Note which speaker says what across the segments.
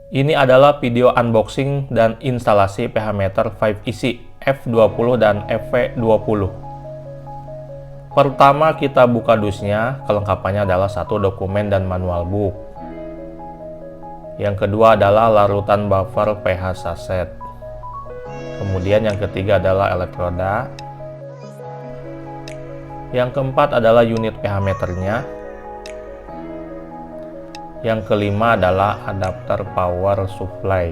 Speaker 1: Ini adalah video unboxing dan instalasi pH meter 5EC F20 dan FV20. Pertama kita buka dusnya, kelengkapannya adalah satu dokumen dan manual book. Yang kedua adalah larutan buffer pH saset. Kemudian yang ketiga adalah elektroda. Yang keempat adalah unit pH meternya. Yang kelima adalah adapter power supply.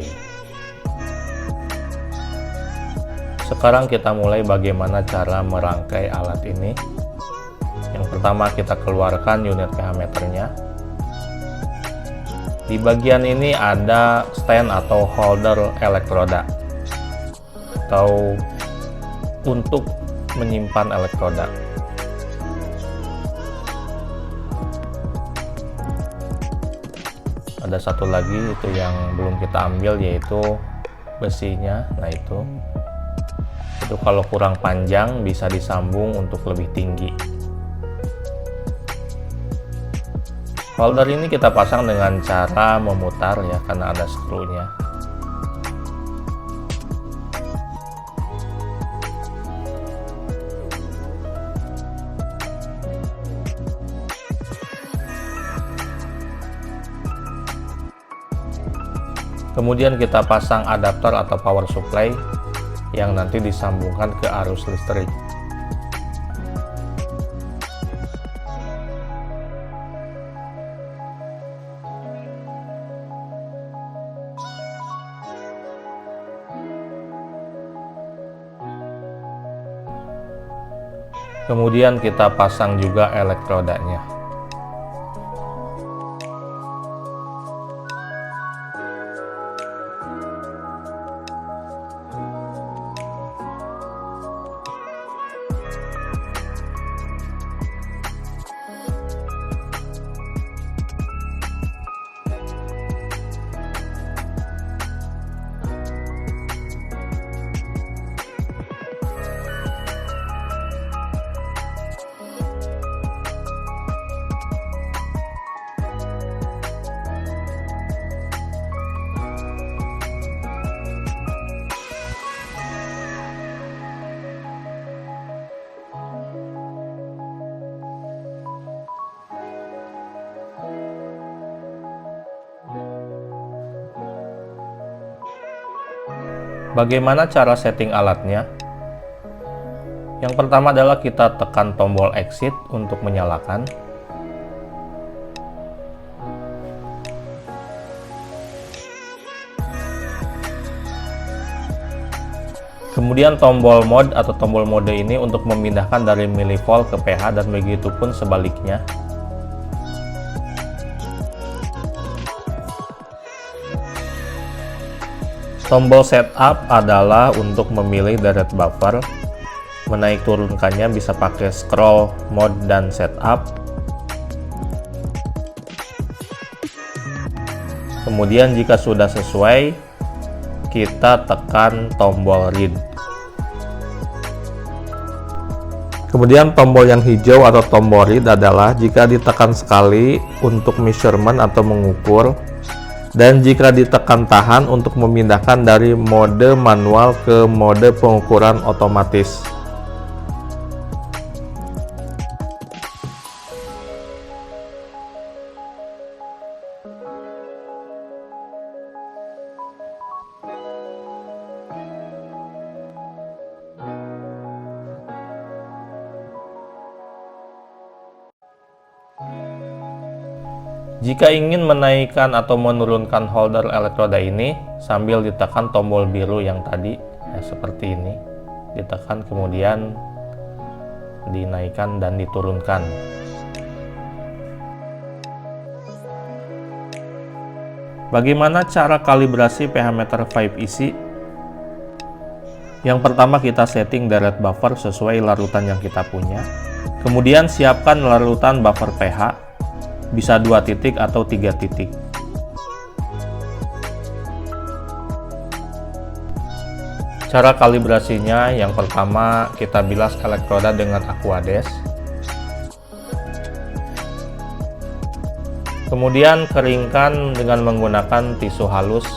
Speaker 1: Sekarang kita mulai bagaimana cara merangkai alat ini. Yang pertama kita keluarkan unit pH meternya. Di bagian ini ada stand atau holder elektroda atau untuk menyimpan elektroda. Ada satu lagi itu yang belum kita ambil, yaitu besinya. Nah itu kalau kurang panjang bisa disambung untuk lebih tinggi. Holder ini kita pasang dengan cara memutar ya, karena ada skrunya. Kemudian kita pasang adapter atau power supply yang nanti disambungkan ke arus listrik. Kemudian kita pasang juga elektrodanya. Bagaimana cara setting alatnya? Yang pertama adalah kita tekan tombol exit untuk menyalakan. Kemudian tombol mode atau tombol mode ini untuk memindahkan dari milivolt ke pH, dan begitu pun sebaliknya. Tombol setup adalah untuk memilih direct buffer. Menaik turunkannya bisa pakai scroll mode dan setup. Kemudian jika sudah sesuai, kita tekan tombol read. Kemudian tombol yang hijau atau tombol read adalah jika ditekan sekali untuk measurement atau mengukur, dan jika ditekan tahan untuk memindahkan dari mode manual ke mode pengukuran otomatis. Jika ingin menaikkan atau menurunkan holder elektroda ini sambil ditekan tombol biru yang tadi, ya, seperti ini, ditekan kemudian dinaikkan dan diturunkan. Bagaimana cara kalibrasi pH meter 5EC? Yang pertama kita setting direct buffer sesuai larutan yang kita punya. Kemudian siapkan larutan buffer pH, bisa 2 titik atau 3 titik. Cara kalibrasinya, yang pertama kita bilas elektroda dengan Aquades. Kemudian keringkan dengan menggunakan tisu halus.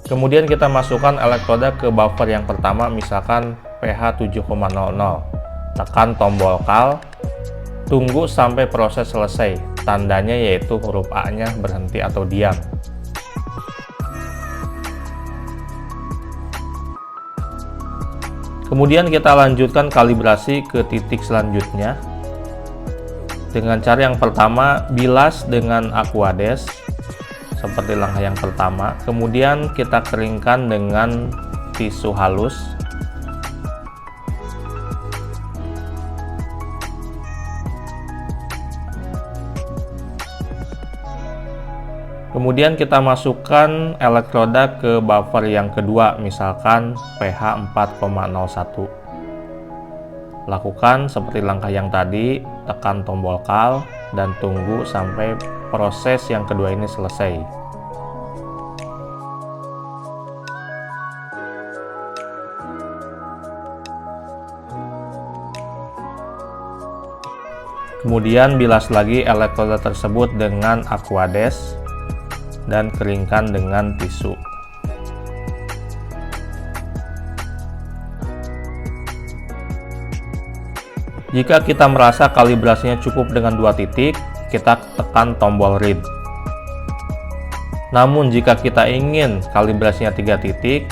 Speaker 1: Kemudian kita masukkan elektroda ke buffer yang pertama, misalkan pH 7,00. Tekan tombol call, tunggu sampai proses selesai. Tandanya yaitu huruf A-nya berhenti atau diam. Kemudian kita lanjutkan kalibrasi ke titik selanjutnya. Dengan cara yang pertama, bilas dengan Aquades seperti langkah yang pertama. Kemudian kita keringkan dengan tisu halus. Kemudian kita masukkan elektroda ke buffer yang kedua, misalkan pH 4,01. Lakukan seperti langkah yang tadi, tekan tombol call dan tunggu sampai proses yang kedua ini selesai. Kemudian bilas lagi elektroda tersebut dengan Aquades dan keringkan dengan tisu. Jika kita merasa kalibrasinya cukup dengan 2 titik, kita tekan tombol read. Namun jika kita ingin kalibrasinya 3 titik,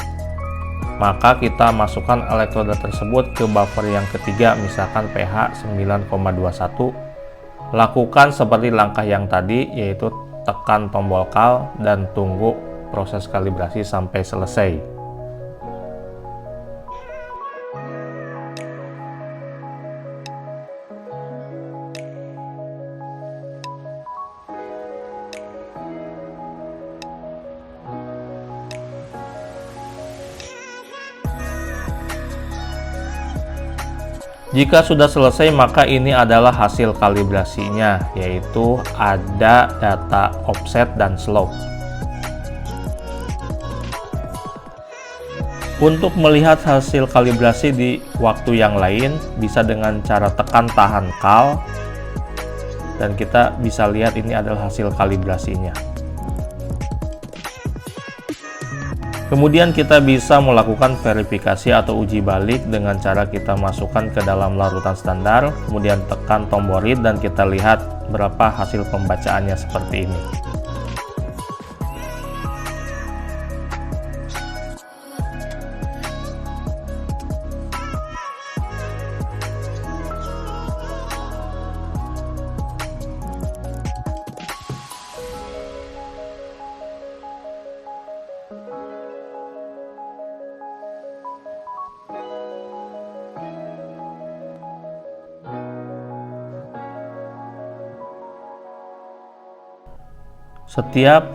Speaker 1: maka kita masukkan elektroda tersebut ke buffer yang ketiga, misalkan pH 9,21. Lakukan seperti langkah yang tadi, yaitu tekan tombol call dan tunggu proses kalibrasi sampai selesai. Jika sudah selesai, maka ini adalah hasil kalibrasinya, yaitu ada data offset dan slope. Untuk melihat hasil kalibrasi di waktu yang lain, bisa dengan cara tekan tahan call, dan kita bisa lihat ini adalah hasil kalibrasinya. Kemudian kita bisa melakukan verifikasi atau uji balik dengan cara kita masukkan ke dalam larutan standar, kemudian tekan tombol read dan kita lihat berapa hasil pembacaannya seperti ini.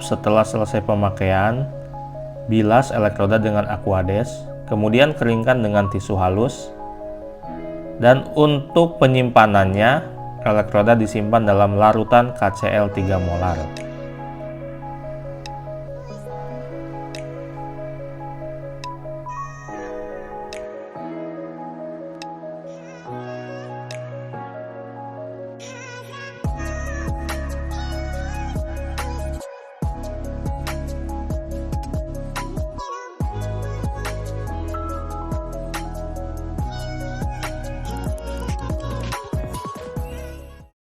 Speaker 1: Setelah selesai pemakaian, bilas elektroda dengan Aquades, kemudian keringkan dengan tisu halus, dan untuk penyimpanannya, elektroda disimpan dalam larutan KCl 3 molar.